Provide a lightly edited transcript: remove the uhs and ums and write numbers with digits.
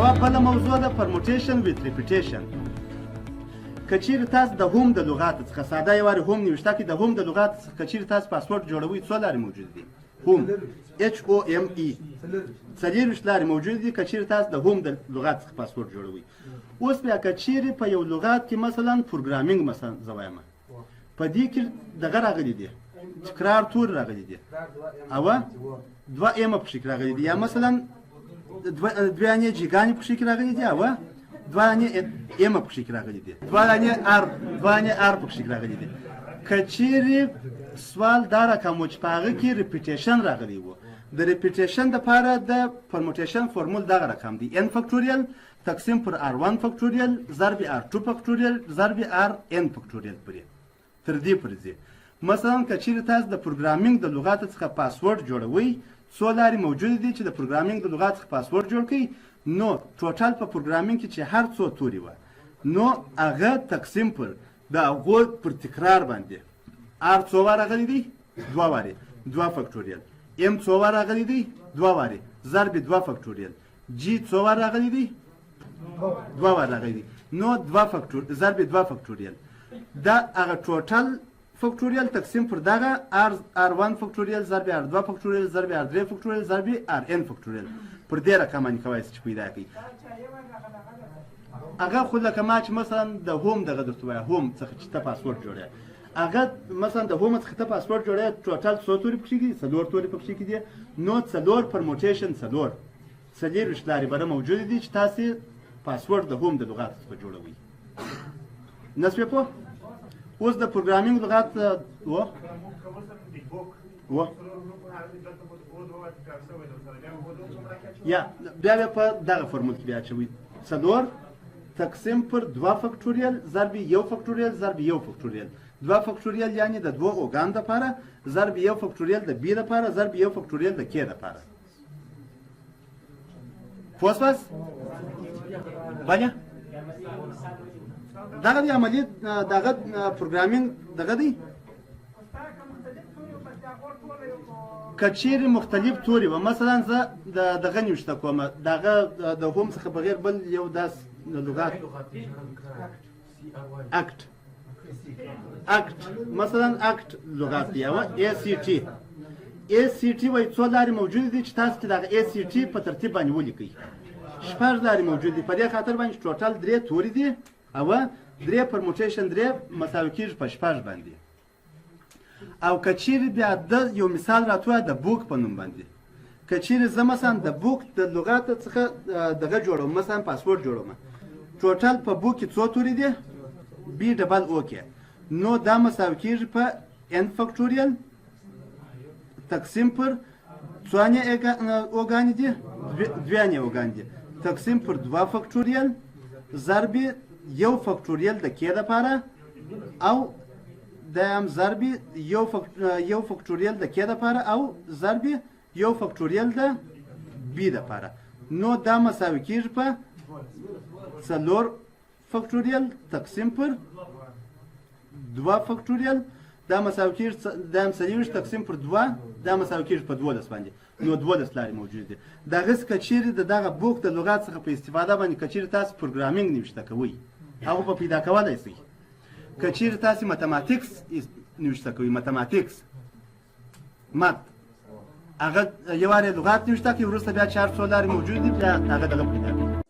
یوه بله موضوع ده پرموټیشن ویت ریپیټیشن. که چیرې تاسو د هوم د لغاتو څخه ساده یو وارې هوم نوشته کړئ، د هوم د لغاتو څخه که چیرې تاسو پاسورډ جوړوئ څو لارې موجود دي؟ هوم HOME 40 لارې موجود دي که چیرې تاسو د هوم د لغات څخه پاسورډ جوړوئ. اوس بیا که چیرې په یو لغات کې مثلا پروګرامینګ مثلا زه وایم په دې کې دغه راغلی دی تکرار تور راغلی دی او دوه ایم پکې راغلی دی، یا مثلا دوه انې جیګانې پکې راغلی دی او دوه انې ایم پکې راغلی دی، دوه انې ار پکې راغلی دی. که چیرې سوال دا رقم و چې په هغه کې ریپیټیشن راغلی و، د ریپیټیشن دپاره د پرموټیشن فورمول دغه رقم دی n فکټوریل تقسیم پر r1 فکټوریل ضرب r2 فکټوریل ضرب rn فکټوریل پورې تر دې پورې ځي. مثلا که چیرې تاسو د پروګرامینګ د لغاتو څخه پاسورډ جوړوئ، څو لارې موجودې دي چې د پروګرامینګ د لغاتو څخه پاسورډ جوړ کړئ، نو ټوټل په پروګرامینګ کې چې هر څو توري وه نو هغه تقسیم پر د هغو پر تکرار باندې r څو واره راغلی دی؟ دوه وارې 2 فکټوریل. m څو واره راغلی دی؟ دوه وارې ضرب 2 فکټوریل. g څو واره راغلی دی؟ دوه واره راغلی دی، نو 2 فکټوریل ضرب 2 فکټوریل. دا هغه ټوټل فکټوریل تقسیم پر دغه r1 فکټوریل ضرب r2 فکټوریل ضرب r3 فکټوریل ضرب rn فکټوریل پر دې رقم باندې کولی چې پیدا کړئ. هغه خو لکه ما چې مثلا د هوم دغه درته وایه هوم څخه چې ته پاسورډ جوړوې، هغه مثلا د هوم څخه ته پاسورډ جوړوې ټوټل څو توري پکې دي؟ 4 توري پکې دي، نو 4 پرموټیشن 4 لارې بره موجودې دي چې تاسې پاسورډ د هوم د لغاتو څخه جوړوئ. نه شوې پوه؟ اوس د پروګرامینګ لغات یا بیا په دغه فورمول کې بیا اچوئ 4 تقسیم پر 2 فکټوریل ضرب 1 فکټوریل ضرب 1 فکټوریل. 2 فکټوریل یعنی د 2 اوګان دپاره ضرب 1 فکټوریل د بي دپاره ضرب 1 فکټوریل د کې دپاره. پوه شوئ؟ بله دغه دی عملي دغه پروګرامینګ دغه دی. که چیرې مختلف توري وه، مثلا زه دغه نوشته کوم دغه د هوم څخه بغیر بل یو داس لغات اکټ مثلا اکټ لغات دی او ACT وایي څو لارې موجودې دي چې تاسو ته دغه ACT په ترتیب باندې ولیکئ. 6 لارې موجودې دي، په دې خاطر باندې ټوټل 3 توري دي او 3 پرموټیشن 3 مساوي کېږي په 6 باندې. او که چیرې بیا د یو مثال راته د بوک په نوم باندې، که چیرې زه مثلا د بوک د لغاتو څخه دغه جوړوم، مثلا پاسورډ جوړوم، ټوټل په بوک کې څو توري دي؟ BOOK، نو دا مساوي کېږي په n فکټوریل تقسیم پر څو اوګانې دي؟ 2 اوګانې دي تقسیم پر 2 فکټوریل ضرب 1 فکټوریل د کې دپاره او دیم ضرب 1 فکټوریل د کې دپاره او ضرب 1 فکټوریل د بي دپاره، نو دا مساوي کېږي په 4 فکټوریل تقسیم پر 2 فکټوریل دا مساوي کېږي دیم 40 تقسیم پر 2 دا مساوي کېږي په 12 باندې، نو 12 لارې موجود دي. دغسې که چیرې د دغه بوک د لغات څخه په استفاده باندې که چیرې تاسو پروګرامینګ نوشته کوئ هغه به پیدا کولی شئ. که چیرې تاسې متماتیکس نوشته کوئ متماتیکس هغه یو وارې لغات نوشته کوئ، وروسته بیا 4 څو لارې موجود دي بیا هغه دغه پیدا کوئ.